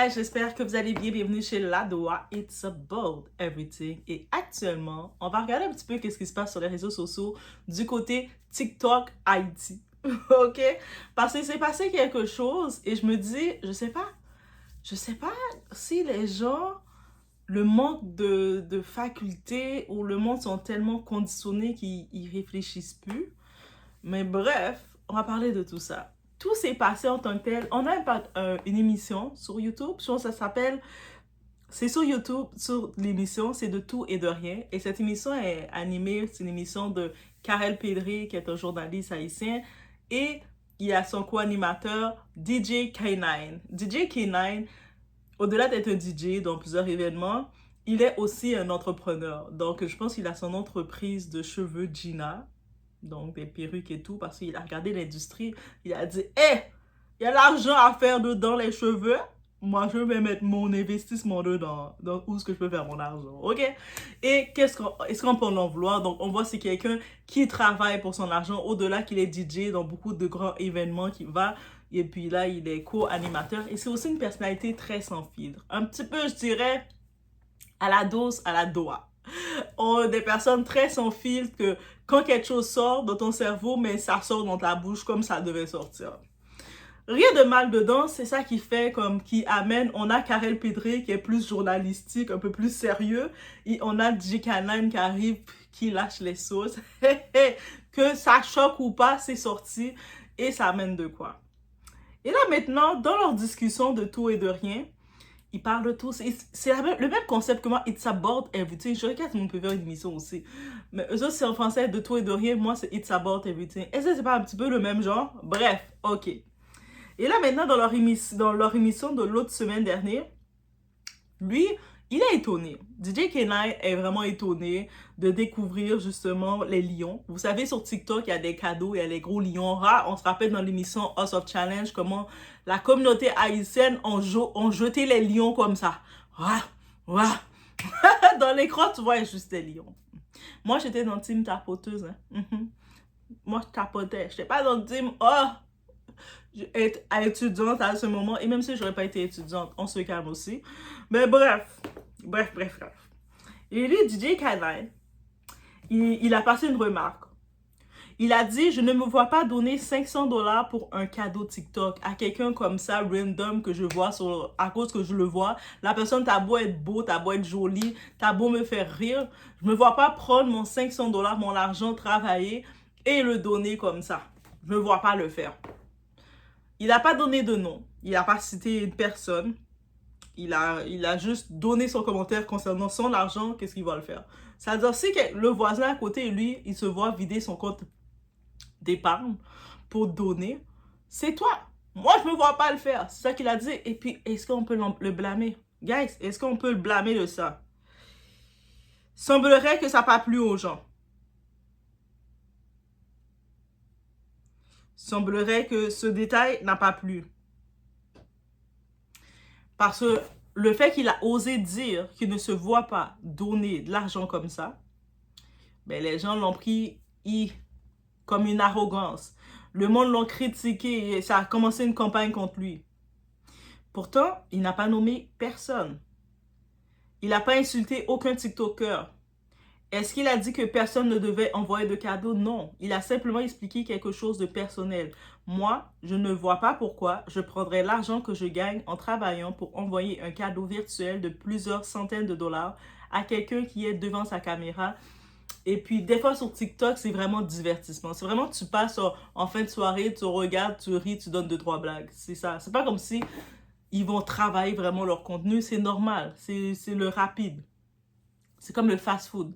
J'espère que vous allez bien. Bienvenue chez Ladoa. It's about everything. Et actuellement, on va regarder un petit peu qu'est-ce qui se passe sur les réseaux sociaux du côté TikTok Haïti. OK? Parce qu'il s'est passé quelque chose et je me dis, je sais pas si les gens, le manque de facultés ou le monde sont tellement conditionnés qu'ils y réfléchissent plus. Mais bref, on va parler de tout ça. Tout s'est passé en tant que tel. On a une émission sur YouTube, je pense que ça s'appelle... C'est sur YouTube, sur l'émission, c'est de tout et de rien. Et cette émission est animée, c'est une émission de Karel Pedré, qui est un journaliste haïtien. Et il y a son co-animateur, DJ K9. DJ K9, au-delà d'être un DJ dans plusieurs événements, il est aussi un entrepreneur. Donc, je pense qu'il a son entreprise de cheveux Gina, donc des perruques et tout, parce qu'il a regardé l'industrie, il a dit, hé, il y a l'argent à faire dedans les cheveux, moi je vais mettre mon investissement dedans, donc où est-ce que je peux faire mon argent, ok? Et est-ce qu'on peut l'en vouloir? Donc on voit c'est quelqu'un qui travaille pour son argent, au-delà qu'il est DJ dans beaucoup de grands événements qui va, et puis là il est co-animateur, et c'est aussi une personnalité très sans filtre, un petit peu je dirais à la dose, à la doigt. Des personnes très sans filtre que quand quelque chose sort dans ton cerveau, mais ça sort dans ta bouche comme ça devait sortir. Rien de mal dedans, c'est ça qui fait comme qui amène, on a Karel Pedré qui est plus journalistique, un peu plus sérieux, et on a DJ K9 qui arrive, qui lâche les sauces. Que ça choque ou pas, c'est sorti et ça amène de quoi. Et là maintenant, dans leur discussion de tout et de rien, ils parlent de tout. C'est le même concept que moi, It's About Everything. Je regarde mon peut faire une émission aussi. Mais eux autres, c'est en français de tout et de rien. Moi, c'est It's About Everything. Est-ce que c'est pas un petit peu le même genre? Bref, ok. Et là, maintenant, dans leur émission de l'autre semaine dernière, lui, il est étonné. DJ K9 est vraiment étonné de découvrir justement les lions. Vous savez, sur TikTok, il y a des cadeaux, il y a les gros lions rares. On se rappelle dans l'émission House of Challenge comment la communauté haïtienne ont jeté les lions comme ça. Dans l'écran, tu vois juste des lions. Moi, j'étais dans le team tapoteuse. Hein. Moi, je tapotais. Je n'étais pas dans le team, être étudiante à ce moment. Et même si je n'aurais pas été étudiante, on se calme aussi. Mais bref. Et lui, DJ K9, il a passé une remarque. Il a dit, je ne me vois pas donner 500 $ pour un cadeau TikTok à quelqu'un comme ça, random, que je vois à cause que je le vois. La personne, t'as beau être beau, t'as beau être jolie, t'as beau me faire rire. Je me vois pas prendre mon 500 $, mon argent, travailler et le donner comme ça. Je me vois pas le faire. Il n'a pas donné de nom. Il n'a pas cité une personne. Il a juste donné son commentaire concernant son argent, qu'est-ce qu'il va le faire. C'est-à-dire, si le voisin à côté, lui, il se voit vider son compte d'épargne pour donner, c'est toi. Moi, je ne me vois pas le faire. C'est ça qu'il a dit. Et puis, est-ce qu'on peut le blâmer? Guys, est-ce qu'on peut le blâmer de ça? Semblerait que ça n'a pas plu aux gens. Semblerait que ce détail n'a pas plu. Parce que le fait qu'il a osé dire qu'il ne se voit pas donner de l'argent comme ça, ben les gens l'ont pris comme une arrogance. Le monde l'ont critiqué et ça a commencé une campagne contre lui. Pourtant, il n'a pas nommé personne. Il n'a pas insulté aucun TikToker. Est-ce qu'il a dit que personne ne devait envoyer de cadeaux? Non. Il a simplement expliqué quelque chose de personnel. Moi, je ne vois pas pourquoi je prendrais l'argent que je gagne en travaillant pour envoyer un cadeau virtuel de plusieurs centaines de dollars à quelqu'un qui est devant sa caméra. Et puis, des fois sur TikTok, c'est vraiment divertissement. C'est vraiment, tu passes en fin de soirée, tu regardes, tu ris, tu donnes 2-3 blagues. C'est ça. C'est pas comme si ils vont travailler vraiment leur contenu. C'est normal. C'est le rapide. C'est comme le fast-food.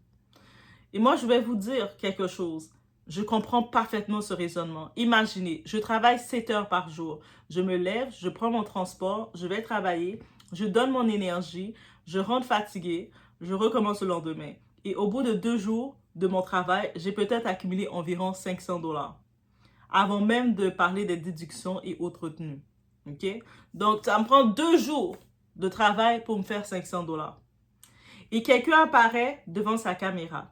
Et moi, je vais vous dire quelque chose. Je comprends parfaitement ce raisonnement. Imaginez, je travaille 7 heures par jour. Je me lève, je prends mon transport, je vais travailler, je donne mon énergie, je rentre fatiguée, je recommence le lendemain. Et au bout de 2 jours de mon travail, j'ai peut-être accumulé environ 500 $. Avant même de parler des déductions et autres tenues. OK? Donc, ça me prend 2 jours de travail pour me faire 500 $. Et quelqu'un apparaît devant sa caméra.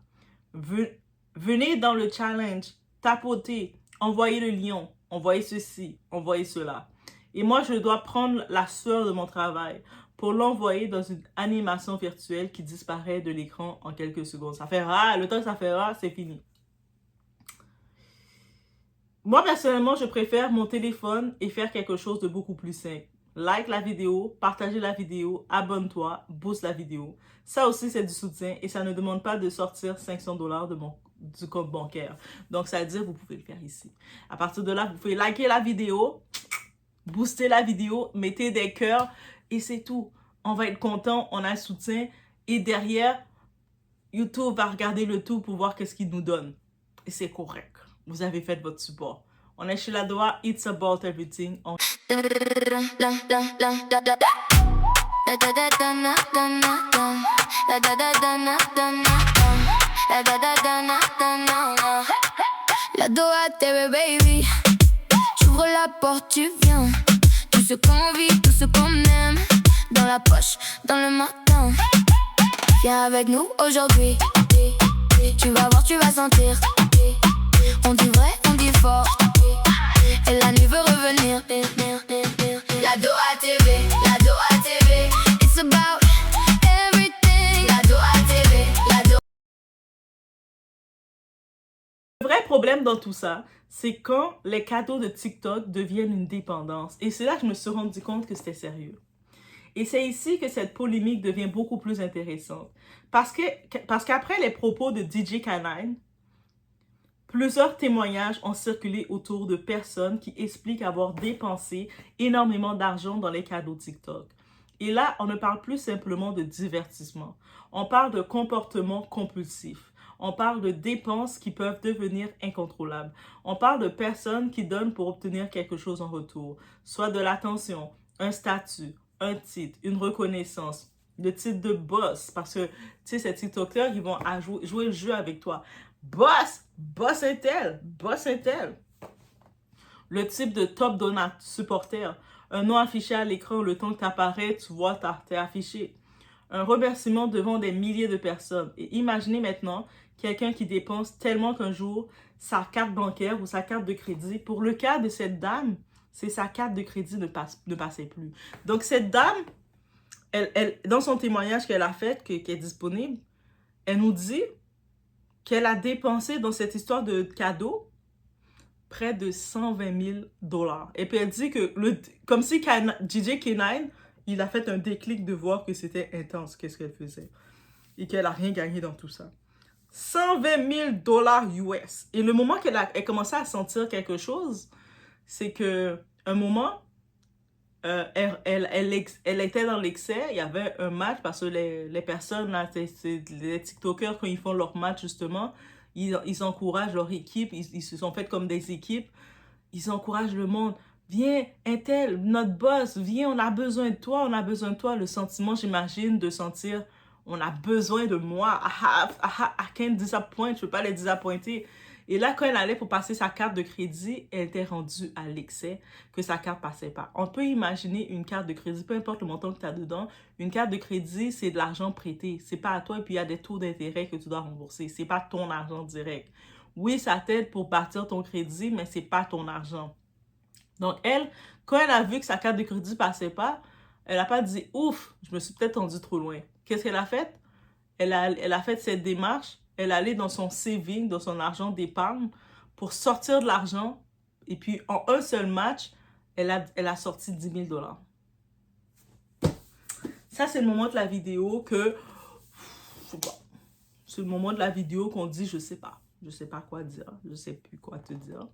Venez dans le challenge, tapotez, envoyez le lion, envoyez ceci, envoyez cela. Et moi, je dois prendre la sueur de mon travail pour l'envoyer dans une animation virtuelle qui disparaît de l'écran en quelques secondes. Ça fait rare, le temps que ça fait rare, c'est fini. Moi, personnellement, je préfère mon téléphone et faire quelque chose de beaucoup plus simple. Like la vidéo, partage la vidéo, abonne-toi, booste la vidéo. Ça aussi, c'est du soutien et ça ne demande pas de sortir 500 $ du compte bancaire. Donc, ça veut dire que vous pouvez le faire ici. À partir de là, vous pouvez liker la vidéo, booster la vidéo, mettez des cœurs et c'est tout. On va être content, on a le soutien et derrière, YouTube va regarder le tout pour voir qu'est-ce qu'il nous donne. Et c'est correct. Vous avez fait votre support. On est chez Ladoa, it's about everything. Ladoa TV baby, j'ouvre la porte, tu viens. Tout ce qu'on vit, tout ce qu'on aime, dans la poche, dans le matin. Viens avec nous aujourd'hui. Tu vas voir, tu vas sentir. On dit vrai, on dit fort. Et la nuit veut revenir. Ladoa TV, Ladoa TV. It's about everything. Ladoa TV, Ladoa. Le vrai problème dans tout ça, c'est quand les cadeaux de TikTok deviennent une dépendance. Et c'est là que je me suis rendu compte que c'était sérieux. Et c'est ici que cette polémique devient beaucoup plus intéressante. Parce qu'après les propos de DJ K9, plusieurs témoignages ont circulé autour de personnes qui expliquent avoir dépensé énormément d'argent dans les cadeaux TikTok. Et là, on ne parle plus simplement de divertissement. On parle de comportements compulsifs. On parle de dépenses qui peuvent devenir incontrôlables. On parle de personnes qui donnent pour obtenir quelque chose en retour, soit de l'attention, un statut, un titre, une reconnaissance, le titre de boss, parce que, tu sais, ces TikTokers, ils vont jouer le jeu avec toi. Boss, boss un tel, boss un tel. Le type de top donat, supporter, un nom affiché à l'écran, le temps que tu apparais, tu vois, t'es affiché. Un remerciement devant des milliers de personnes. Et imaginez maintenant quelqu'un qui dépense tellement qu'un jour, sa carte bancaire ou sa carte de crédit, pour le cas de cette dame, c'est sa carte de crédit ne passait plus. Donc, cette dame, dans son témoignage qu'elle a fait, qui est disponible, elle nous dit qu'elle a dépensé dans cette histoire de cadeau près de 120 000 $. Et puis, elle dit que, comme si DJ K9, il a fait un déclic de voir que c'était intense, qu'est-ce qu'elle faisait. Et qu'elle n'a rien gagné dans tout ça. 120 000 $ US. Et le moment qu'elle commençait à sentir quelque chose, c'est que un moment, elle était dans l'excès. Il y avait un match parce que les personnes, là, les TikTokers, quand ils font leur match, justement, ils encouragent leur équipe. Ils se sont fait comme des équipes. Ils encouragent le monde. Viens, Intel, notre boss, viens, on a besoin de toi, on a besoin de toi. Le sentiment, j'imagine, de sentir, on a besoin de moi. I can't disappoint, je ne peux pas les désappointer. Et là, quand elle allait pour passer sa carte de crédit, elle était rendue à l'excès que sa carte ne passait pas. On peut imaginer une carte de crédit, peu importe le montant que tu as dedans, une carte de crédit, c'est de l'argent prêté. Ce n'est pas à toi et puis il y a des taux d'intérêt que tu dois rembourser. Ce n'est pas ton argent direct. Oui, ça t'aide pour bâtir ton crédit, mais ce n'est pas ton argent. Donc, elle, quand elle a vu que sa carte de crédit ne passait pas, elle n'a pas dit « Ouf, je me suis peut-être tendue trop loin ». Qu'est-ce qu'elle a fait? Elle a fait cette démarche. Elle allait dans son saving, dans son argent d'épargne, pour sortir de l'argent. Et puis, en un seul match, elle a sorti 10 000 $. Ça, c'est le moment de la vidéo que... C'est le moment de la vidéo qu'on dit « Je sais pas. Je sais pas quoi dire. Je sais plus quoi te dire. »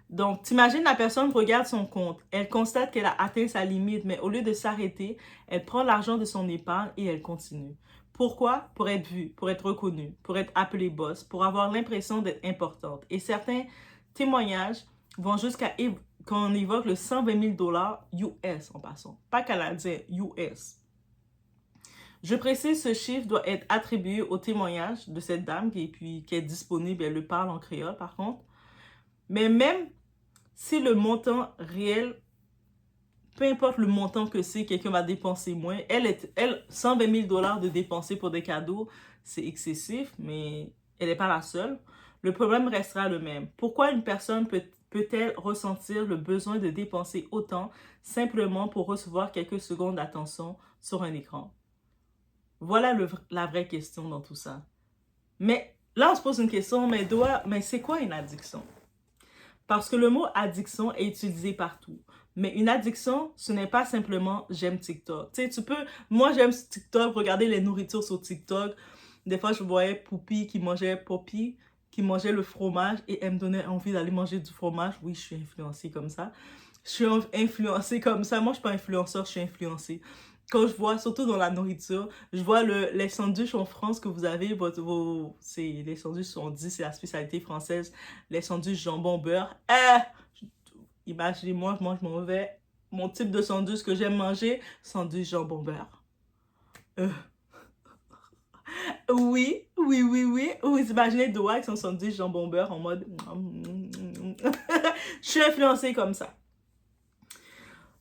Donc, t'imagines la personne regarde son compte. Elle constate qu'elle a atteint sa limite, mais au lieu de s'arrêter, elle prend l'argent de son épargne et elle continue. Pourquoi? Pour être vue, pour être reconnue, pour être appelée boss, pour avoir l'impression d'être importante. Et certains témoignages vont jusqu'à quand on évoque le 120 000 $ US en passant. Pas canadien, US. Je précise, ce chiffre doit être attribué au témoignage de cette dame qui est disponible. Elle le parle en créole par contre. Mais même si le montant réel, peu importe le montant que c'est, quelqu'un va dépenser moins. 120 000 $ de dépenser pour des cadeaux, c'est excessif, mais elle n'est pas la seule. Le problème restera le même. Pourquoi une personne peut peut-elle ressentir le besoin de dépenser autant simplement pour recevoir quelques secondes d'attention sur un écran? Voilà la vraie question dans tout ça. Mais là, on se pose une question, mais c'est quoi une addiction? Parce que le mot addiction est utilisé partout. Mais une addiction, ce n'est pas simplement j'aime TikTok. Tu sais, moi j'aime TikTok, regarder les nourritures sur TikTok. Des fois, je voyais Poppy qui mangeait le fromage et elle me donnait envie d'aller manger du fromage. Oui, je suis influencée comme ça. Je suis influencée comme ça. Moi, je suis pas influenceur, je suis influencée. Quand je vois, surtout dans la nourriture, je vois les sandwichs en France que vous avez, les sandwichs sont dit, c'est la spécialité française, les sandwichs jambon-beurre. Imaginez-moi, moi, je m'en vais, mon type de sandwich que j'aime manger, sandwich jambon-beurre. Oui. Vous imaginez Doha avec son sandwich jambon-beurre en mode... Je suis influencée comme ça.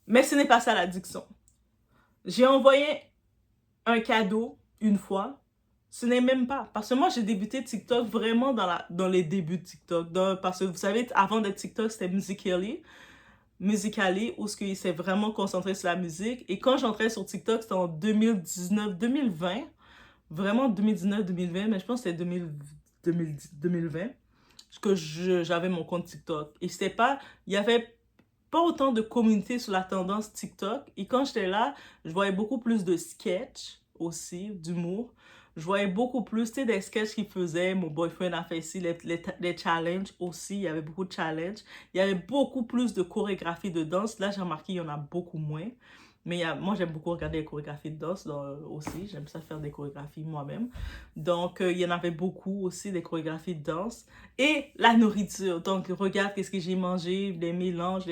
Mais ce n'est pas ça l'addiction. J'ai envoyé un cadeau une fois. Ce n'est même pas. Parce que moi, j'ai débuté TikTok vraiment dans les débuts de TikTok. Parce que vous savez, avant de TikTok, c'était Musical.ly, où il s'est vraiment concentré sur la musique. Et quand j'entrais sur TikTok, c'était en 2019-2020. Vraiment 2019-2020, mais je pense que c'était 2020 que j'avais mon compte TikTok. Et c'était pas... Il y avait pas autant de communauté sur la tendance TikTok. Et quand j'étais là, je voyais beaucoup plus de sketchs aussi, d'humour. Je voyais beaucoup plus, tu sais, des sketchs qu'ils faisaient. Mon boyfriend a fait ici, les challenges aussi. Il y avait beaucoup de challenges. Il y avait beaucoup plus de chorégraphie de danse. Là, j'ai remarqué qu'il y en a beaucoup moins. Mais moi, j'aime beaucoup regarder les chorégraphies de danse aussi. J'aime ça faire des chorégraphies moi-même. Donc, il y en avait beaucoup aussi, des chorégraphies de danse. Et la nourriture. Donc, regarde qu'est-ce que j'ai mangé, les mélanges,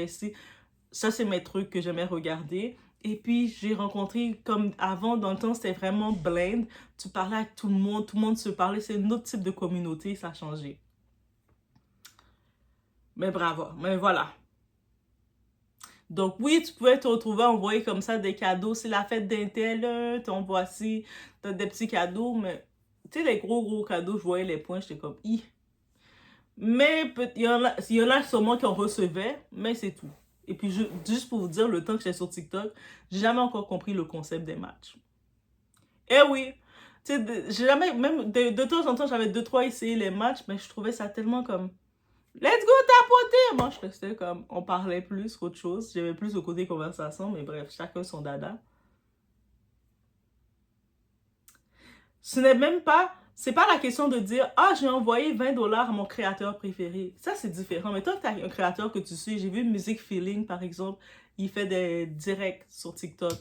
ça, c'est mes trucs que j'aimais regarder. Et puis, j'ai rencontré, comme avant, dans le temps, c'était vraiment blend. Tu parlais avec tout le monde se parlait. C'est un autre type de communauté, ça a changé. Mais bravo, mais voilà. Donc oui, tu pouvais te retrouver à envoyer comme ça des cadeaux. C'est la fête d'un tel, t'envoies ci, t'as des petits cadeaux, mais tu sais, les gros cadeaux, je voyais les points, j'étais comme, Mais il y en a sûrement qui en recevaient, mais c'est tout. Et puis, juste pour vous dire, le temps que j'étais sur TikTok, j'ai jamais encore compris le concept des matchs. Eh oui, tu sais, j'ai jamais, même de temps en temps, j'avais 2-3 essayé les matchs, mais je trouvais ça tellement comme... Let's go tapoter! Moi, je restais comme... On parlait plus qu'autre chose. J'aimais plus le côté conversation, mais bref, chacun son dada. Ce n'est même pas... C'est pas la question de dire « Ah, j'ai envoyé 20$ à mon créateur préféré. » Ça, c'est différent. Mais toi, tu as un créateur que tu suis. J'ai vu Music Feeling, par exemple. Il fait des directs sur TikTok.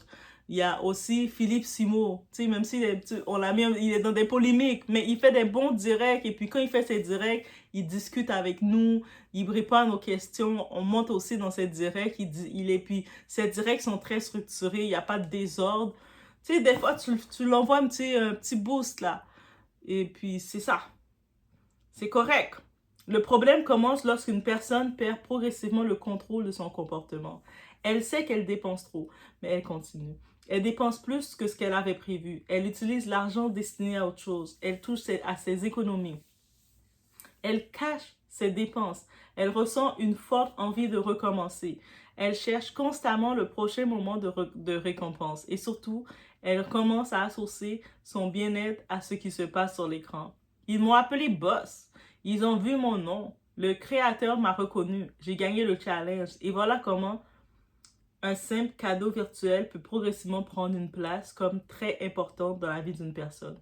Il y a aussi Philippe Simo. Tu sais, même si on l'a mis, il est dans des polémiques, mais il fait des bons directs. Et puis, quand il fait ses directs, il discute avec nous. Il répond à nos questions. On monte aussi dans ses directs. Puis, ses directs sont très structurés. Il n'y a pas de désordre. Tu sais, des fois, tu l'envoies un petit boost, là. Et puis, c'est ça. C'est correct. Le problème commence lorsqu'une personne perd progressivement le contrôle de son comportement. Elle sait qu'elle dépense trop, mais elle continue. Elle dépense plus que ce qu'elle avait prévu. Elle utilise l'argent destiné à autre chose. Elle touche à ses économies. Elle cache ses dépenses. Elle ressent une forte envie de recommencer. Elle cherche constamment le prochain moment de récompense. Et surtout, elle commence à associer son bien-être à ce qui se passe sur l'écran. Ils m'ont appelé boss. Ils ont vu mon nom. Le créateur m'a reconnu. J'ai gagné le challenge. Et voilà comment un simple cadeau virtuel peut progressivement prendre une place comme très importante dans la vie d'une personne.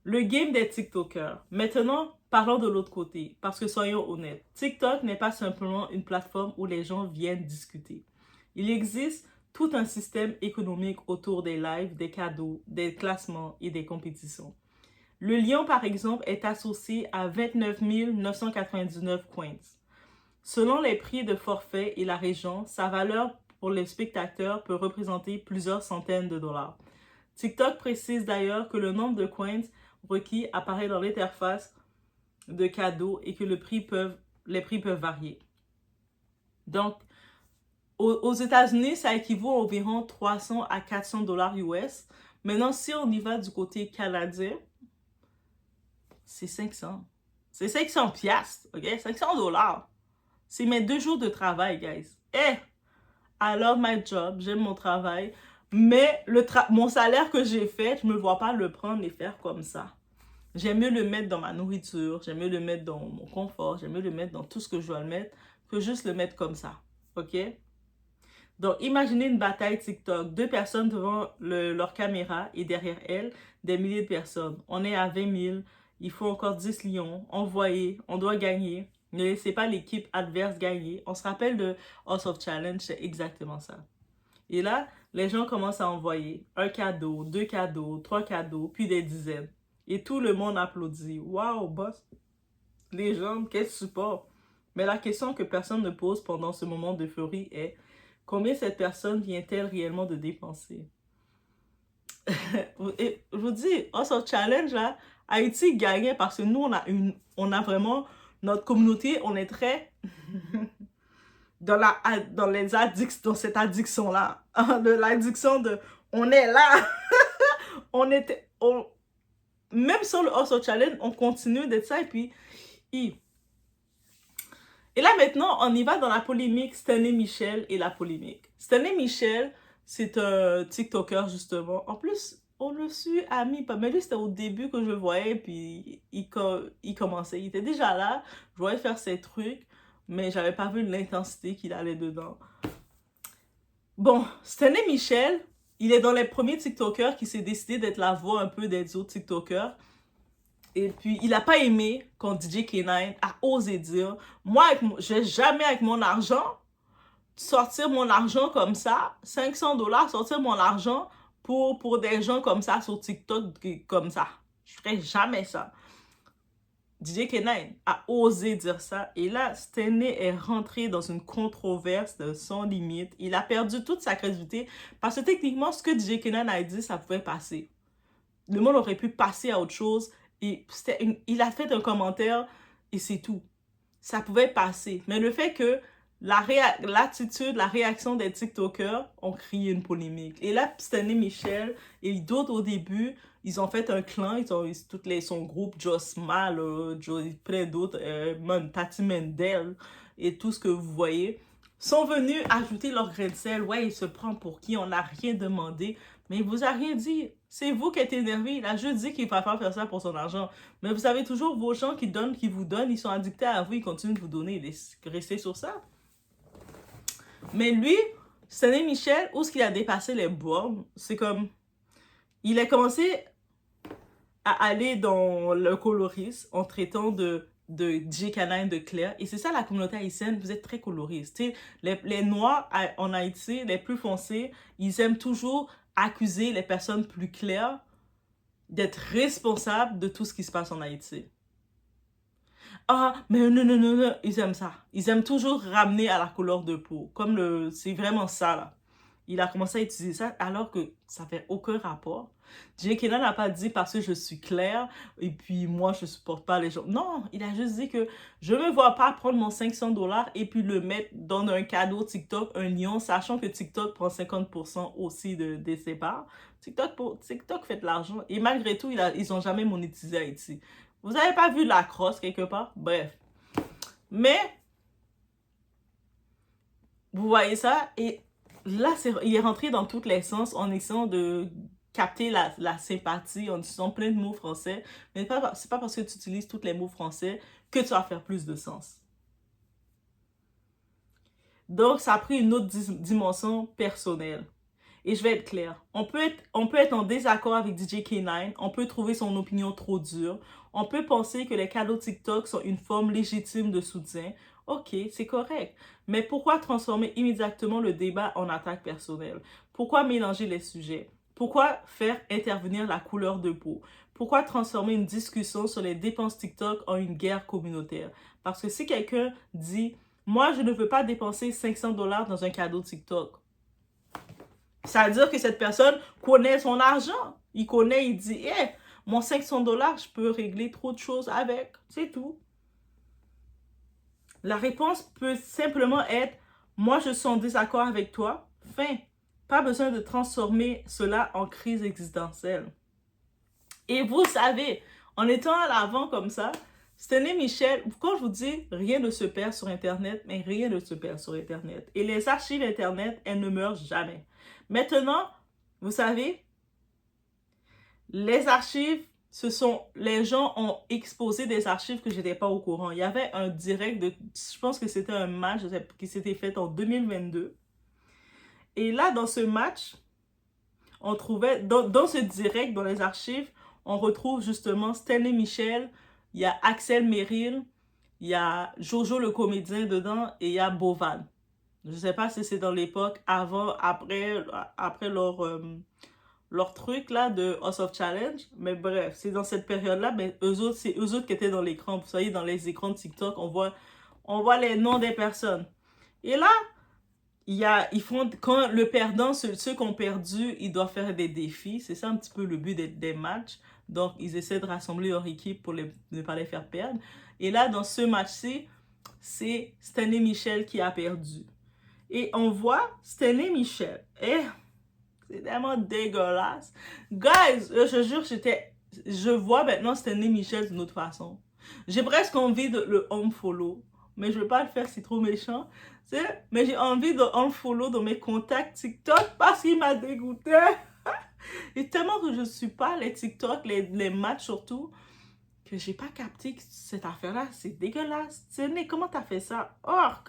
Le game des TikTokers. Maintenant, parlons de l'autre côté, parce que soyons honnêtes, TikTok n'est pas simplement une plateforme où les gens viennent discuter. Il existe tout un système économique autour des lives, des cadeaux, des classements et des compétitions. Le lion, par exemple, est associé à 29 999 coins. Selon les prix de forfait et la région, sa valeur pour les spectateurs peut représenter plusieurs centaines de dollars. TikTok précise d'ailleurs que le nombre de coins requis apparaît dans l'interface de cadeaux et que les prix peuvent varier. Donc, aux États-Unis, ça équivaut à environ 300 à 400 dollars US. Maintenant, si on y va du côté canadien, c'est 500. C'est 500 piastres, ok? 500 dollars. C'est mes 2 jours de travail, guys. I love my job, j'aime mon travail, mais mon salaire que j'ai fait, je me vois pas le prendre et faire comme ça. J'aime mieux le mettre dans ma nourriture, j'aime mieux le mettre dans mon confort, j'aime mieux le mettre dans tout ce que je dois le mettre, que juste le mettre comme ça, ok? Donc, imaginez une bataille TikTok, 2 personnes devant leur caméra et derrière elles, des milliers de personnes. On est à 20 000, il faut encore 10 lions, envoyer, on doit gagner. Ne laissez pas l'équipe adverse gagner. On se rappelle de House of Challenge, c'est exactement ça. Et là, les gens commencent à envoyer 1 cadeau, 2 cadeaux, 3 cadeaux, puis des dizaines. Et tout le monde applaudit. Waouh, boss! Légende, quel support! Mais la question que personne ne pose pendant ce moment d'euphorie est combien cette personne vient-elle réellement de dépenser? Et je vous dis, House of Challenge, là, Haïti gagnait parce que nous, on a vraiment, notre communauté, on est très dans les addictions, dans cette addiction-là. De l'addiction de, on est là. Même sur le House of Challenge, on continue d'être ça et puis, et là maintenant, on y va dans la polémique Stanley Michel et la polémique. Stanley Michel, c'est un TikToker justement. En plus, on le suit à mi-pas. Mais lui, c'était au début que je le voyais, puis il commençait. Il était déjà là, je voyais faire ses trucs, mais j'avais pas vu l'intensité qu'il allait dedans. Bon, Stanley Michel, il est dans les premiers TikTokers qui s'est décidé d'être la voix un peu des autres TikTokers. Et puis, il n'a pas aimé quand DJ K9 a osé dire « Moi, je vais jamais avec mon argent sortir mon argent comme ça, 500 $, sortir mon argent pour des gens comme ça sur TikTok, comme ça. Je ferai jamais ça. » DJ K9 a osé dire ça. Et là, Stanley est rentré dans une controverse de sans limite. Il a perdu toute sa crédibilité parce que techniquement, ce que DJ K9 a dit, ça pouvait passer. Le monde aurait pu passer à autre chose. Et il a fait un commentaire et c'est tout. Ça pouvait passer. Mais le fait que l'attitude, la réaction des TikTokers ont créé une polémique. Et là, Stanley Michel et d'autres au début, ils ont fait un clan, son groupe, Josma, plein d'autres, Tati Mendel et tout ce que vous voyez, sont venus ajouter leur grain de sel. Ouais, il se prend pour qui? On n'a rien demandé. Mais il vous a rien dit. C'est vous qui êtes énervé. Il a juste dit qu'il ne va pas faire ça pour son argent. Mais vous savez toujours, vos gens qui vous donnent, ils sont addictés à vous, ils continuent de vous donner. Restez sur ça. Mais lui, Stanley Michel, où est-ce qu'il a dépassé les bornes? C'est comme, il a commencé à aller dans le colorisme en traitant de DJ K9 de clair. Et c'est ça la communauté haïtienne, vous êtes très coloriste. Les Noirs en Haïti, les plus foncés, ils aiment toujours accuser les personnes plus claires d'être responsables de tout ce qui se passe en Haïti. Ah, mais non, ils aiment ça. Ils aiment toujours ramener à la couleur de peau. Comme c'est vraiment ça, là. Il a commencé à utiliser ça alors que ça fait aucun rapport. DJ K9 n'a pas dit parce que je suis claire et puis moi je supporte pas les gens. Non, il a juste dit que je me vois pas prendre mon 500 $ et puis le mettre dans un cadeau TikTok, un lion, sachant que TikTok prend 50% aussi de ses parts. TikTok fait de l'argent et malgré tout, ils ont jamais monétisé Haïti. Vous avez pas vu la crosse quelque part? Bref. Mais, vous voyez ça et là, il est rentré dans tous les sens en essayant de capter la sympathie, en utilisant plein de mots français. Mais c'est pas parce que tu utilises tous les mots français que tu vas faire plus de sens. Donc, ça a pris une autre dimension personnelle. Et je vais être claire. On peut être en désaccord avec DJ K9. On peut trouver son opinion trop dure. On peut penser que les cadeaux TikTok sont une forme légitime de soutien. Ok, c'est correct. Mais pourquoi transformer immédiatement le débat en attaque personnelle? Pourquoi mélanger les sujets? Pourquoi faire intervenir la couleur de peau? Pourquoi transformer une discussion sur les dépenses TikTok en une guerre communautaire? Parce que si quelqu'un dit « Moi, je ne veux pas dépenser 500 $ dans un cadeau TikTok », ça veut dire que cette personne connaît son argent. Il connaît, il dit hey, « Mon 500 $, je peux régler trop de choses avec. » C'est tout. La réponse peut simplement être « Moi, je suis en désaccord avec toi. » Fin. Pas besoin de transformer cela en crise existentielle. Et vous savez, en étant à l'avant comme ça, Stanley Michel, quand je vous dis rien ne se perd sur Internet, mais rien ne se perd sur Internet. Et les archives Internet, elles ne meurent jamais. Maintenant, vous savez, les archives, les gens ont exposé des archives que j'étais pas au courant. Il y avait un direct je pense que c'était un match qui s'était fait en 2022. Et là, dans ce match, on trouvait, dans ce direct, dans les archives, on retrouve justement Stanley Michel, il y a Axel Merrill, il y a Jojo le comédien dedans et il y a Bovan. Je ne sais pas si c'est dans l'époque avant, après leur truc là de House of Challenge, mais bref, c'est dans cette période-là, mais c'est eux autres qui étaient dans l'écran. Vous voyez, dans les écrans de TikTok, on voit les noms des personnes. Et là, quand le perdant, ceux qui ont perdu, ils doivent faire des défis. C'est ça un petit peu le but des matchs. Donc, ils essaient de rassembler leur équipe pour ne pas les faire perdre. Et là, dans ce match-ci, c'est Stanley Michel qui a perdu. Et on voit Stanley Michel. C'est tellement dégueulasse. Guys, je jure, je vois maintenant Stanley Michel d'une autre façon. J'ai presque envie de le unfollow. Mais je ne veux pas le faire, c'est trop méchant. Mais j'ai envie de unfollow dans mes contacts TikTok parce qu'il m'a dégoûté. Et tellement que je ne suis pas les TikTok, les matchs surtout, que j'ai pas capté que cette affaire-là, c'est dégueulasse. Stanley, comment t'as fait ça? Orc!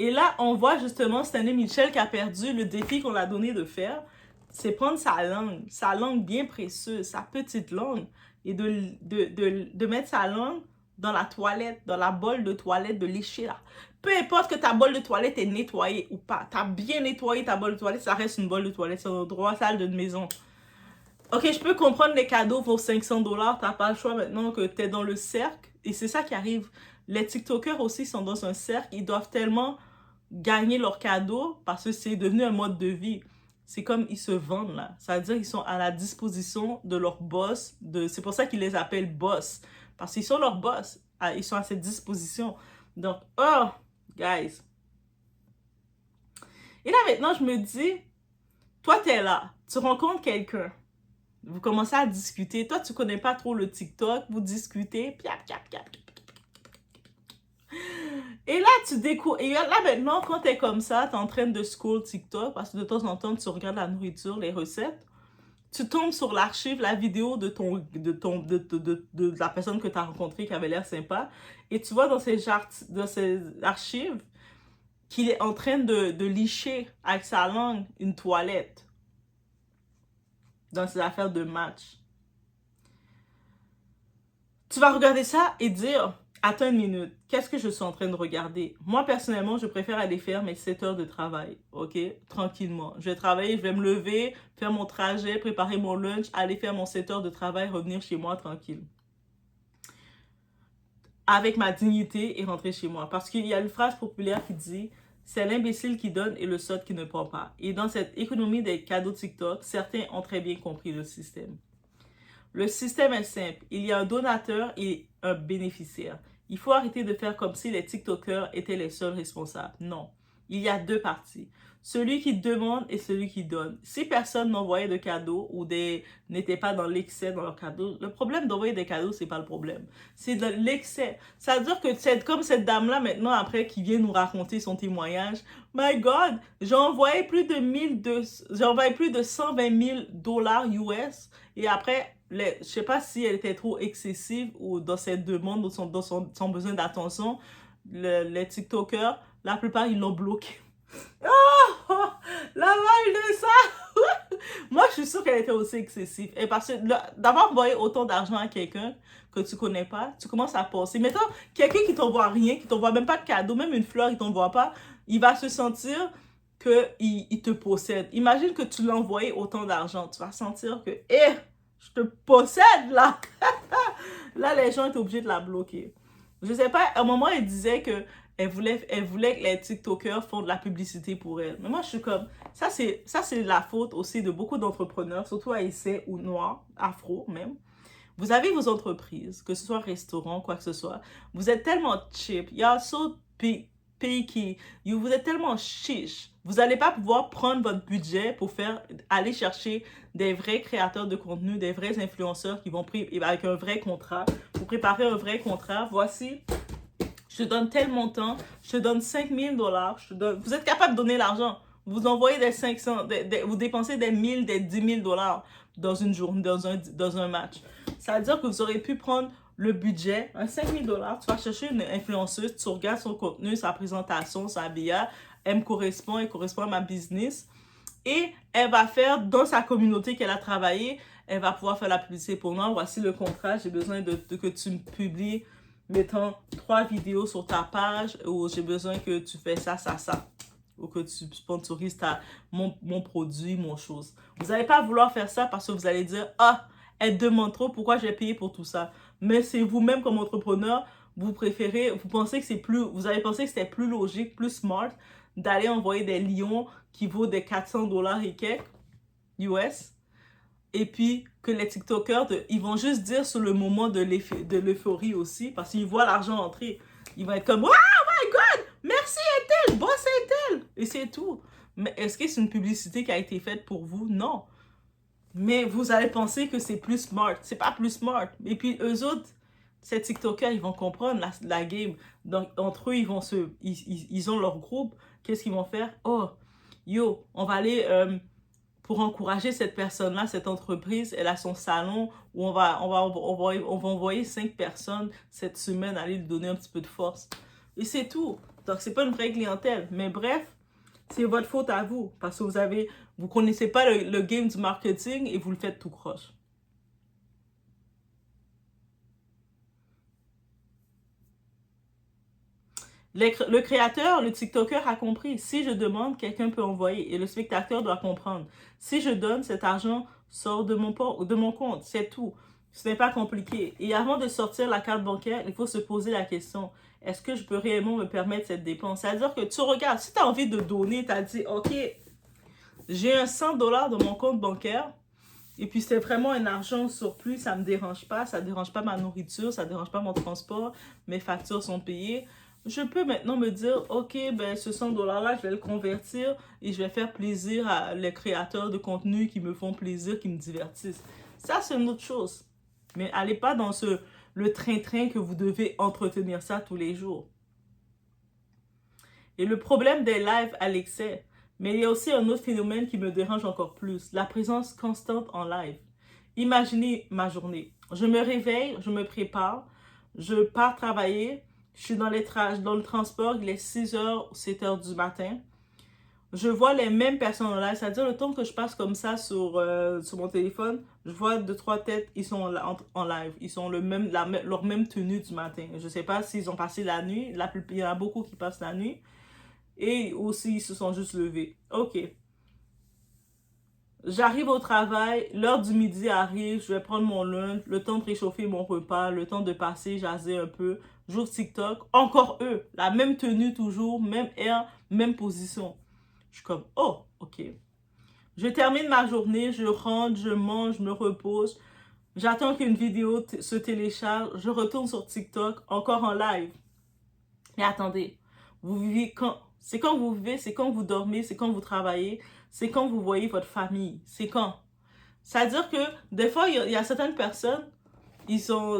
Et là, on voit justement Stanley Michel qui a perdu le défi qu'on l'a donné de faire. C'est prendre sa langue bien précieuse, sa petite langue, et de mettre sa langue dans la toilette, dans la bolle de toilette, de lécher là. Peu importe que ta bolle de toilette est nettoyée ou pas, t'as bien nettoyé ta bolle de toilette, ça reste une bolle de toilette, c'est un endroit sale de maison. Ok, je peux comprendre les cadeaux pour 500 $, t'as pas le choix maintenant que t'es dans le cercle, et c'est ça qui arrive. Les TikTokers aussi sont dans un cercle, ils doivent tellement gagner leurs cadeaux parce que c'est devenu un mode de vie. C'est comme ils se vendent là. Ça veut dire qu'ils sont à la disposition de leur boss. C'est pour ça qu'ils les appellent boss. Parce qu'ils sont leur boss. Ils sont à cette disposition. Donc, oh, guys. Et là maintenant, je me dis, toi t'es là. Tu rencontres quelqu'un. Vous commencez à discuter. Toi, tu connais pas trop le TikTok. Vous discutez. Piap, piap, piap. Et là, tu découvres. Et là, maintenant, quand t'es comme ça, t'es en train de scroll TikTok, parce que de temps en temps, tu regardes la nourriture, les recettes, tu tombes sur l'archive, la vidéo de la personne que t'as rencontrée qui avait l'air sympa, et tu vois dans ces archives qu'il est en train de licher avec sa langue une toilette dans ses affaires de match. Tu vas regarder ça et dire... Attends une minute, qu'est-ce que je suis en train de regarder? Moi, personnellement, je préfère aller faire mes 7 heures de travail, ok? Tranquillement. Je vais travailler, je vais me lever, faire mon trajet, préparer mon lunch, aller faire mon 7 heures de travail, revenir chez moi tranquille. Avec ma dignité et rentrer chez moi. Parce qu'il y a une phrase populaire qui dit « C'est l'imbécile qui donne et le sot qui ne prend pas. » Et dans cette économie des cadeaux TikTok, certains ont très bien compris le système. Le système est simple. Il y a un donateur et un bénéficiaire. Il faut arrêter de faire comme si les TikTokers étaient les seuls responsables. Non. Il y a deux parties. Celui qui demande et celui qui donne. Si personne n'envoyait de cadeaux ou n'était pas dans l'excès dans leurs cadeaux, le problème d'envoyer des cadeaux, c'est pas le problème. C'est de l'excès. Ça veut dire que c'est comme cette dame-là maintenant, après, qui vient nous raconter son témoignage. My God, j'ai envoyé plus de 120 000 $ US et après... je sais pas si elle était trop excessive ou dans cette demande ou dans son besoin d'attention, les TikTokers, la plupart, ils l'ont bloqué. Oh, la mal de ça! Moi, je suis sûre qu'elle était aussi excessive. Et parce que d'avoir envoyé autant d'argent à quelqu'un que tu connais pas, tu commences à penser. Maintenant, quelqu'un qui t'envoie rien, qui t'envoie même pas de cadeau, même une fleur, il t'envoie pas, il va se sentir qu'il te possède. Imagine que tu l'as envoyé autant d'argent. Tu vas sentir que, je te possède là. Là, les gens étaient obligés de la bloquer. Je sais pas, à un moment, elle disait que elle voulait que les TikTokers font de la publicité pour elle. Mais moi, je suis comme, ça c'est la faute aussi de beaucoup d'entrepreneurs, surtout haïtiens ou noirs, afro même. Vous avez vos entreprises, que ce soit restaurant, quoi que ce soit. Vous êtes tellement cheap. Y'all so picky, vous êtes tellement chiche. Vous n'allez pas pouvoir prendre votre budget pour aller chercher des vrais créateurs de contenu, des vrais influenceurs qui vont avec un vrai contrat. Pour préparer un vrai contrat, voici, je te donne tel montant, je te donne 5 000 $, vous êtes capable de donner l'argent. Vous envoyez des 500, vous dépensez des 1000, des 10 000 $ dans une journée, dans un match. Ça veut dire que vous aurez pu prendre le budget, un 5 000 $, tu vas chercher une influenceuse, tu regardes son contenu, sa présentation, sa habillage, elle me correspond, elle correspond à ma business. Et elle va faire, dans sa communauté qu'elle a travaillé, elle va pouvoir faire la publicité pour moi. Voici le contrat, j'ai besoin que tu me publies, mettons, 3 vidéos sur ta page, ou j'ai besoin que tu fais ça, ça, ça. Ou que tu sponsorises mon produit, mon chose. Vous n'allez pas vouloir faire ça parce que vous allez dire, ah, elle demande trop, pourquoi j'ai payé pour tout ça? Mais c'est vous-même comme entrepreneur, vous pensez que c'est plus, vous avez pensé que c'était plus logique, plus smart d'aller envoyer des lions qui vaut des 400 $ et quelques US. Et puis que les TikTokers, ils vont juste dire sur le moment de l'euphorie aussi, parce qu'ils voient l'argent entrer. Ils vont être comme, oh my God, merci Intel, boss Intel. Et c'est tout. Mais est-ce que c'est une publicité qui a été faite pour vous? Non. Mais vous allez penser que c'est plus smart. C'est pas plus smart. Et puis eux autres, ces TikTokers, ils vont comprendre la game. Donc entre eux, ils ont leur groupe. Qu'est-ce qu'ils vont faire? Oh, yo, on va aller pour encourager cette personne-là, cette entreprise. Elle a son salon où on va envoyer 5 personnes cette semaine aller lui donner un petit peu de force. Et c'est tout. Donc c'est pas une vraie clientèle. Mais bref, c'est votre faute à vous parce que vous connaissez pas le game du marketing et vous le faites tout croche. Le créateur, le TikToker a compris. Si je demande, quelqu'un peut envoyer et le spectateur doit comprendre. Si je donne, cet argent sort de mon compte. C'est tout. Ce n'est pas compliqué. Et avant de sortir la carte bancaire, il faut se poser la question. Est-ce que je peux réellement me permettre cette dépense? C'est-à-dire que tu regardes, si tu as envie de donner, tu as dit, OK, j'ai un 100 $ dans mon compte bancaire, et puis c'est vraiment un argent surplus, ça ne me dérange pas, ça ne dérange pas ma nourriture, ça ne dérange pas mon transport, mes factures sont payées. Je peux maintenant me dire, OK, ben ce 100 $-là, je vais le convertir et je vais faire plaisir à les créateurs de contenu qui me font plaisir, qui me divertissent. Ça, c'est une autre chose. Mais allez pas dans le train-train que vous devez entretenir ça tous les jours. Et le problème des lives à l'excès. Mais il y a aussi un autre phénomène qui me dérange encore plus. La présence constante en live. Imaginez ma journée. Je me réveille, je me prépare, je pars travailler, je suis dans le transport, il est 6h, 7h du matin. Je vois les mêmes personnes en live, c'est-à-dire le temps que je passe comme ça sur mon téléphone, je vois 2-3 têtes, ils sont en live. Ils sont leur même tenue du matin. Je ne sais pas s'ils ont passé la nuit. Il y en a beaucoup qui passent la nuit. Et aussi, ils se sont juste levés. OK. J'arrive au travail, l'heure du midi arrive, je vais prendre mon lunch, le temps de réchauffer mon repas, le temps de passer, jaser un peu. J'ouvre TikTok, encore eux, la même tenue toujours, même air, même position. Je suis comme, oh, OK. Je termine ma journée, je rentre, je mange, je me repose. J'attends qu'une vidéo se télécharge, je retourne sur TikTok, encore en live. Mais attendez, vous vivez quand? C'est quand vous vivez, c'est quand vous dormez, c'est quand vous travaillez, c'est quand vous voyez votre famille. C'est quand? C'est-à-dire que des fois, il y a certaines personnes,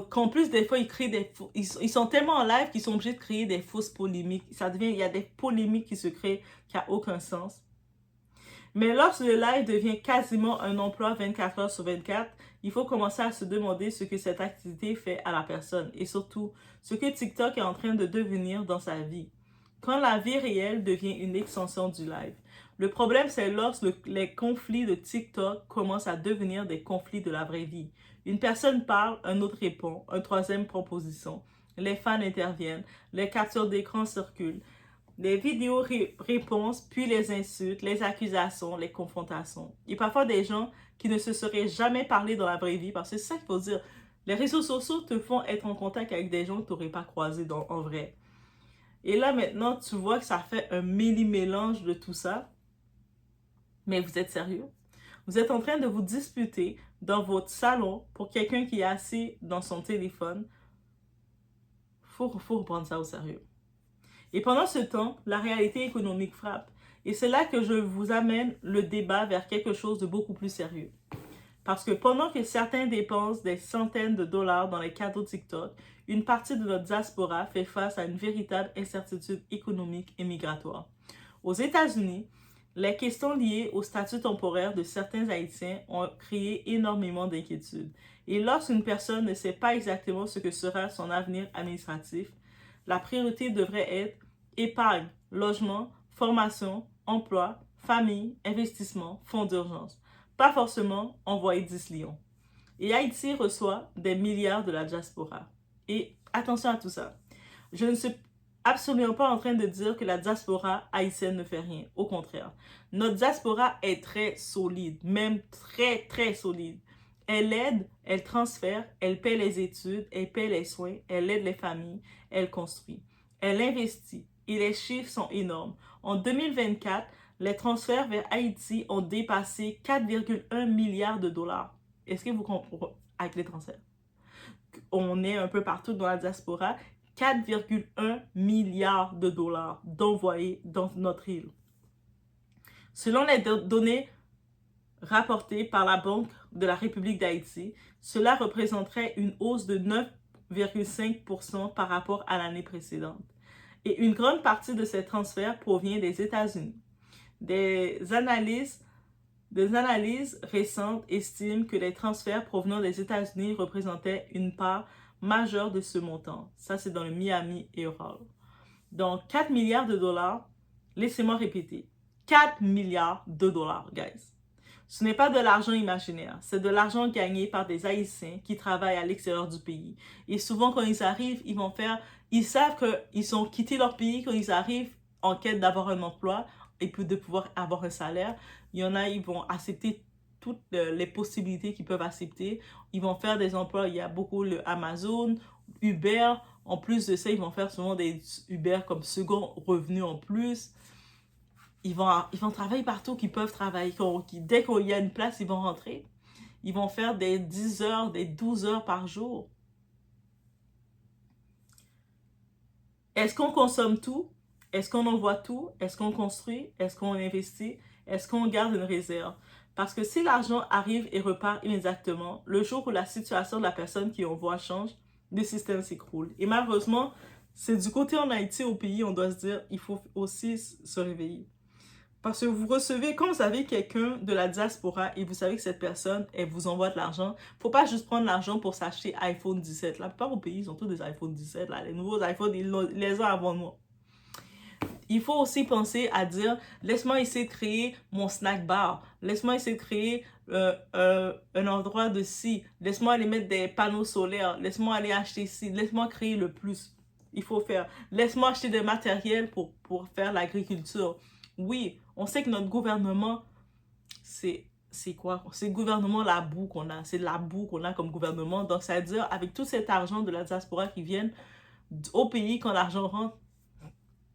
qu'en plus, des fois, ils sont tellement en live qu'ils sont obligés de créer des fausses polémiques. Il y a des polémiques qui se créent qui n'ont aucun sens. Mais lorsque le live devient quasiment un emploi 24 heures sur 24, il faut commencer à se demander ce que cette activité fait à la personne et surtout ce que TikTok est en train de devenir dans sa vie. Quand la vie réelle devient une extension du live. Le problème, c'est lorsque les conflits de TikTok commencent à devenir des conflits de la vraie vie. Une personne parle, un autre répond, un troisième proposition. Les fans interviennent, les captures d'écran circulent, les vidéos réponses, puis les insultes, les accusations, les confrontations. Il y a parfois des gens qui ne se seraient jamais parlé dans la vraie vie, parce que c'est ça qu'il faut dire. Les réseaux sociaux te font être en contact avec des gens que tu n'aurais pas croisés en vrai. Et là, maintenant, tu vois que ça fait un méli-mélange de tout ça. Mais vous êtes sérieux? Vous êtes en train de vous disputer dans votre salon pour quelqu'un qui est assis dans son téléphone. Faut reprendre ça au sérieux. Et pendant ce temps, la réalité économique frappe. Et c'est là que je vous amène le débat vers quelque chose de beaucoup plus sérieux. Parce que pendant que certains dépensent des centaines de dollars dans les cadeaux TikTok, une partie de notre diaspora fait face à une véritable incertitude économique et migratoire. Aux États-Unis, les questions liées au statut temporaire de certains Haïtiens ont créé énormément d'inquiétudes. Et lorsqu'une personne ne sait pas exactement ce que sera son avenir administratif, la priorité devrait être épargne, logement, formation, emploi, famille, investissement, fonds d'urgence. Pas forcément envoyer 10 lions. Et Haïti reçoit des milliards de la diaspora. Et attention à tout ça. Je ne suis absolument pas en train de dire que la diaspora haïtienne ne fait rien. Au contraire. Notre diaspora est très solide, même très, très solide. Elle aide, elle transfère, elle paie les études, elle paie les soins, elle aide les familles, elle construit. Elle investit. Et les chiffres sont énormes. En 2024, les transferts vers Haïti ont dépassé 4,1 milliards de dollars. Est-ce que vous comprenez avec les transferts? On est un peu partout dans la diaspora. 4,1 milliards de dollars d'envoyés dans notre île. Selon les données rapportées par la Banque de la République d'Haïti, cela représenterait une hausse de 9,5% par rapport à l'année précédente. Et une grande partie de ces transferts provient des États-Unis. Des analyses récentes estiment que les transferts provenant des États-Unis représentaient une part majeure de ce montant. Ça, c'est dans le Miami Herald. Donc, 4 milliards de dollars, laissez-moi répéter, 4 milliards de dollars, guys. Ce n'est pas de l'argent imaginaire, c'est de l'argent gagné par des Haïtiens qui travaillent à l'extérieur du pays. Et souvent, quand ils arrivent, ils savent qu'ils ont quitté leur pays, quand ils arrivent en quête d'avoir un emploi et puis de pouvoir avoir un salaire. Il y en a, ils vont accepter toutes les possibilités qu'ils peuvent accepter. Ils vont faire des emplois, il y a beaucoup le Amazon, Uber. En plus de ça, ils vont faire souvent des Uber comme second revenu en plus. Ils vont travailler partout qu'ils peuvent travailler. Dès qu'il y a une place, ils vont rentrer. Ils vont faire des 10 heures, des 12 heures par jour. Est-ce qu'on consomme tout? Est-ce qu'on envoie tout? Est-ce qu'on construit? Est-ce qu'on investit? Est-ce qu'on garde une réserve? Parce que si l'argent arrive et repart immédiatement, le jour où la situation de la personne qui envoie change, le système s'écroule. Et malheureusement, c'est du côté en Haïti, au pays, on doit se dire, il faut aussi se réveiller. Parce que vous recevez, quand vous avez quelqu'un de la diaspora et vous savez que cette personne, elle vous envoie de l'argent, il ne faut pas juste prendre l'argent pour s'acheter iPhone 17. La plupart des pays, ils ont tous des iPhone 17. Là. Les nouveaux iPhones, ils les ont avant nous. Il faut aussi penser à dire, laisse-moi essayer de créer mon snack bar. Laisse-moi essayer de créer un endroit de ci. Laisse-moi aller mettre des panneaux solaires. Laisse-moi aller acheter ci. Laisse-moi créer le plus. Il faut faire. Laisse-moi acheter des matériels pour faire l'agriculture. Oui, on sait que notre gouvernement, c'est quoi? C'est le gouvernement, la boue qu'on a. C'est la boue qu'on a comme gouvernement. Donc, ça veut dire, avec tout cet argent de la diaspora qui vient au pays, quand l'argent rentre,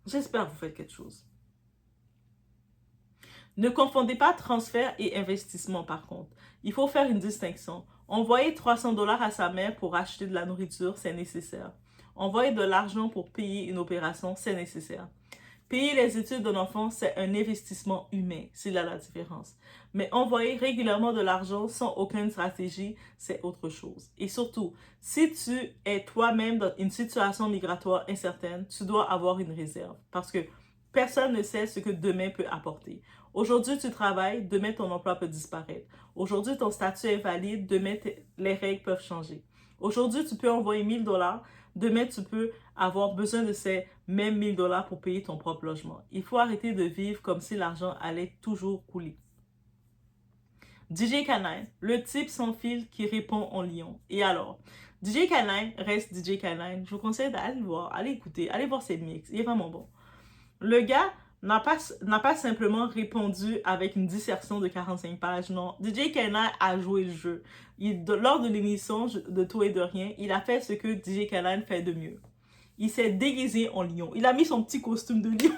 j'espère que vous faites quelque chose. Ne confondez pas transfert et investissement, par contre. Il faut faire une distinction. Envoyer 300 dollars à sa mère pour acheter de la nourriture, c'est nécessaire. Envoyer de l'argent pour payer une opération, c'est nécessaire. Payer les études d'un enfant, c'est un investissement humain. C'est là la différence. Mais envoyer régulièrement de l'argent sans aucune stratégie, c'est autre chose. Et surtout, si tu es toi-même dans une situation migratoire incertaine, tu dois avoir une réserve. Parce que personne ne sait ce que demain peut apporter. Aujourd'hui, tu travailles, demain, ton emploi peut disparaître. Aujourd'hui, ton statut est valide, demain, les règles peuvent changer. Aujourd'hui, tu peux envoyer 1000 dollars. Demain, tu peux avoir besoin de ces mêmes 1000 dollars pour payer ton propre logement. Il faut arrêter de vivre comme si l'argent allait toujours couler. DJ Canine, le type sans fil qui répond en lion. Et alors, DJ Canine reste DJ Canine. Je vous conseille d'aller le voir, allez écouter, allez voir ses mix. Il est vraiment bon. Le gars n'a pas simplement répondu avec une dissertation de 45 pages. Non, DJ Canine a joué le jeu. Lors de l'émission de Tout et de Rien, il a fait ce que DJ Canine fait de mieux. Il s'est déguisé en lion. Il a mis son petit costume de lion.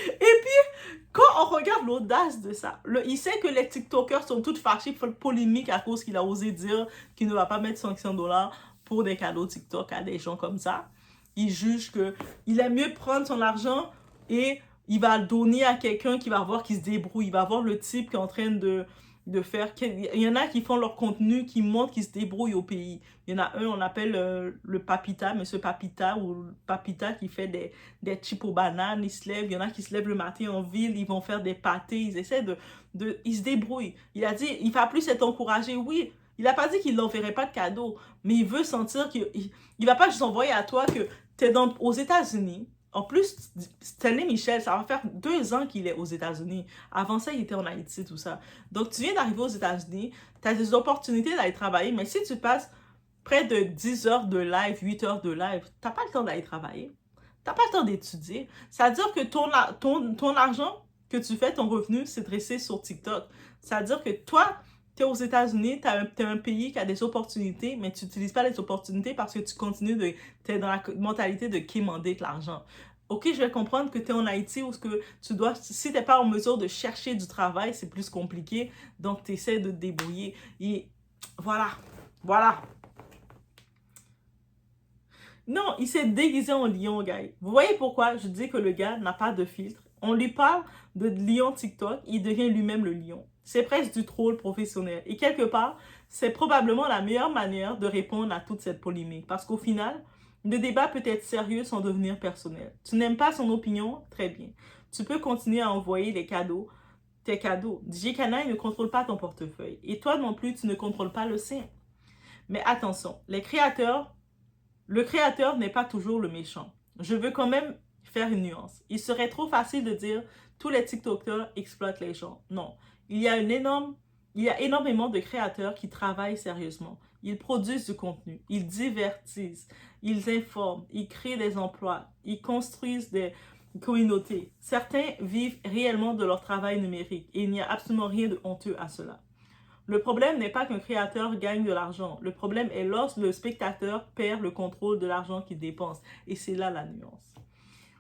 Et puis, quand on regarde l'audace de ça, il sait que les TikTokers sont toutes fâchés, font polémique à cause qu'il a osé dire qu'il ne va pas mettre 500 dollars pour des cadeaux TikTok à des gens comme ça. il juge que il aime mieux prendre son argent et il va le donner à quelqu'un qui va voir qu'il se débrouille. Il va voir le type qui est en train de faire. Il y en a qui font leur contenu, qui montrent qu'ils se débrouillent au pays. Il y en a un, on appelle le Papita, Monsieur Papita, ou Papita qui fait des chips aux bananes. Il se lève, il y en a qui se lèvent le matin en ville, ils vont faire des pâtés, ils essaient ils se débrouillent. Il a dit, il va plus être encouragé, oui. Il n'a pas dit qu'il n'enverrait pas de cadeaux, mais il veut sentir qu'il ne va pas juste envoyer à toi que tu es aux États-Unis. En plus, Stanley Michel, ça va faire 2 ans qu'il est aux États-Unis. Avant ça, il était en Haïti, tout ça. Donc, tu viens d'arriver aux États-Unis, tu as des opportunités d'aller travailler, mais si tu passes près de 10 heures de live, 8 heures de live, tu n'as pas le temps d'aller travailler. Tu n'as pas le temps d'étudier. C'est-à-dire que ton argent que tu fais, ton revenu, c'est dressé sur TikTok. C'est-à-dire que toi, tu es aux États-Unis, tu es un pays qui a des opportunités, mais tu n'utilises pas les opportunités parce que tu continues tu es dans la mentalité de quémander de l'argent. Ok, je vais comprendre que tu es en Haïti où que tu dois, si tu n'es pas en mesure de chercher du travail, c'est plus compliqué. Donc, tu essaies de te débrouiller. Et voilà. Voilà. Non, il s'est déguisé en lion, gars. Vous voyez pourquoi je dis que le gars n'a pas de filtre? On lui parle de lion TikTok, il devient lui-même le lion. C'est presque du troll professionnel. Et quelque part, c'est probablement la meilleure manière de répondre à toute cette polémique. Parce qu'au final, le débat peut être sérieux sans devenir personnel. Tu n'aimes pas son opinion? Très bien. Tu peux continuer à envoyer tes cadeaux. DJ Canal ne contrôle pas ton portefeuille. Et toi non plus, tu ne contrôles pas le sien. Mais attention, le créateur n'est pas toujours le méchant. Je veux quand même faire une nuance. Il serait trop facile de dire tous les TikTokers exploitent les gens. Non. Il y a énormément de créateurs qui travaillent sérieusement. Ils produisent du contenu, ils divertissent, ils informent, ils créent des emplois, ils construisent des communautés. Certains vivent réellement de leur travail numérique et il n'y a absolument rien de honteux à cela. Le problème n'est pas qu'un créateur gagne de l'argent. Le problème est lorsque le spectateur perd le contrôle de l'argent qu'il dépense. Et c'est là la nuance.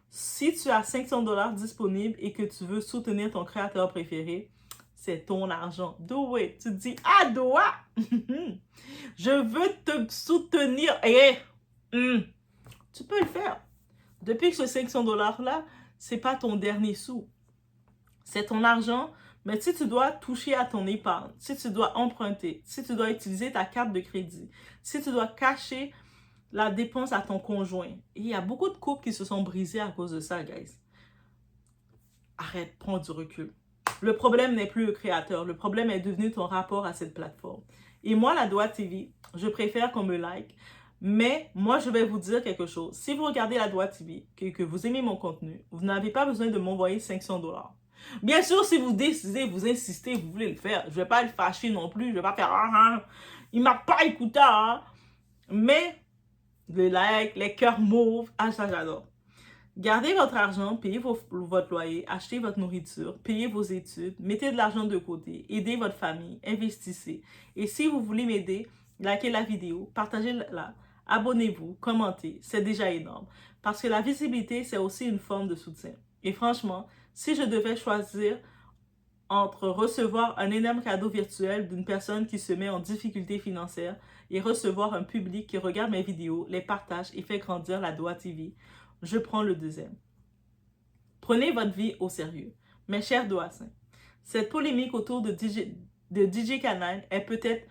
Si tu as 500 $ disponibles et que tu veux soutenir ton créateur préféré, c'est ton argent. Do it. Tu te dis, ah, Doa, je veux te soutenir. Tu peux le faire. Depuis que ce 500 $-là, c'est pas ton dernier sou. C'est ton argent. Mais si tu dois toucher à ton épargne, si tu dois emprunter, si tu dois utiliser ta carte de crédit, si tu dois cacher la dépense à ton conjoint, et il y a beaucoup de couples qui se sont brisés à cause de ça, guys. Arrête, prends du recul. Le problème n'est plus le créateur, le problème est devenu ton rapport à cette plateforme. Et moi, la Doa TV, je préfère qu'on me like, mais moi, je vais vous dire quelque chose. Si vous regardez la Doa TV, que vous aimez mon contenu, vous n'avez pas besoin de m'envoyer 500 $. Bien sûr, si vous décidez, vous insistez, vous voulez le faire, je ne vais pas le fâcher non plus, je ne vais pas faire il ne m'a pas écouté, hein. Mais le like, les cœurs mauves, ça j'adore. Gardez votre argent, payez votre loyer, achetez votre nourriture, payez vos études, mettez de l'argent de côté, aidez votre famille, investissez. Et si vous voulez m'aider, likez la vidéo, partagez-la, abonnez-vous, commentez, c'est déjà énorme. Parce que la visibilité, c'est aussi une forme de soutien. Et franchement, si je devais choisir entre recevoir un énorme cadeau virtuel d'une personne qui se met en difficulté financière et recevoir un public qui regarde mes vidéos, les partage et fait grandir la Doa TV, je prends le deuxième. Prenez votre vie au sérieux. Mes chers Doassins, cette polémique autour de DJ Canal est peut-être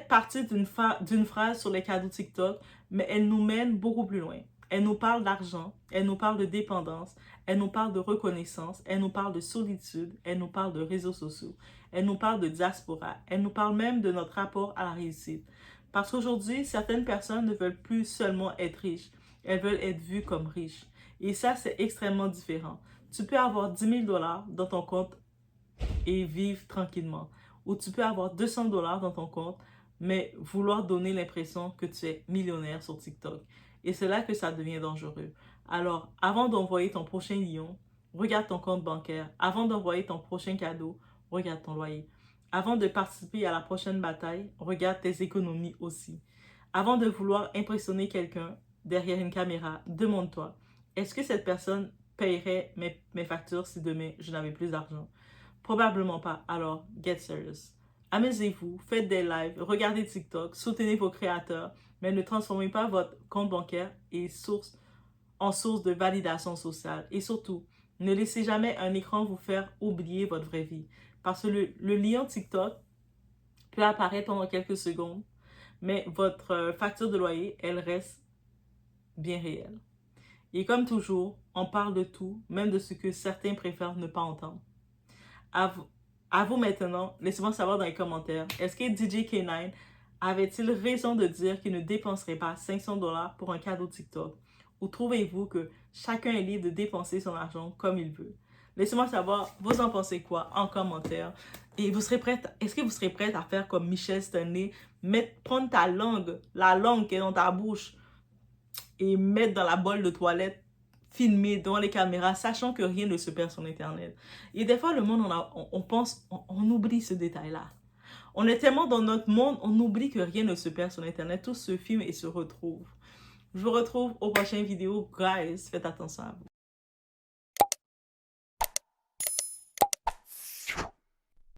partie d'une phrase sur les cadeaux TikTok, mais elle nous mène beaucoup plus loin. Elle nous parle d'argent, elle nous parle de dépendance, elle nous parle de reconnaissance, elle nous parle de solitude, elle nous parle de réseaux sociaux, elle nous parle de diaspora, elle nous parle même de notre rapport à la réussite. Parce qu'aujourd'hui, certaines personnes ne veulent plus seulement être riches, elles veulent être vues comme riches. Et ça, c'est extrêmement différent. Tu peux avoir 10 000 $ dans ton compte et vivre tranquillement. Ou tu peux avoir 200 $ dans ton compte, mais vouloir donner l'impression que tu es millionnaire sur TikTok. Et c'est là que ça devient dangereux. Alors, avant d'envoyer ton prochain lion, regarde ton compte bancaire. Avant d'envoyer ton prochain cadeau, regarde ton loyer. Avant de participer à la prochaine bataille, regarde tes économies aussi. Avant de vouloir impressionner quelqu'un derrière une caméra, demande-toi, est-ce que cette personne paierait mes factures si demain je n'avais plus d'argent? Probablement pas. Alors, get serious. Amusez-vous, faites des lives, regardez TikTok, soutenez vos créateurs, mais ne transformez pas votre compte bancaire en source de validation sociale. Et surtout, ne laissez jamais un écran vous faire oublier votre vraie vie. Parce que le lien TikTok peut apparaître pendant quelques secondes, mais votre facture de loyer, elle reste bien réelle. Et comme toujours, on parle de tout, même de ce que certains préfèrent ne pas entendre. À vous maintenant, laissez-moi savoir dans les commentaires, est-ce que DJ K9 avait-il raison de dire qu'il ne dépenserait pas 500 $ pour un cadeau TikTok? Ou trouvez-vous que chacun est libre de dépenser son argent comme il veut? Laissez-moi savoir, vous en pensez quoi en commentaire. Et vous serez prête, est-ce que vous serez prête à faire comme Michelle Stanley, prendre ta langue, la langue qui est dans ta bouche, et mettre dans la bolle de toilette, filmer devant les caméras, sachant que rien ne se perd sur Internet. Et des fois, le monde, on oublie ce détail-là. On est tellement dans notre monde, on oublie que rien ne se perd sur Internet. Tout se filme et se retrouve. Je vous retrouve aux prochaines vidéos. Guys, faites attention à vous.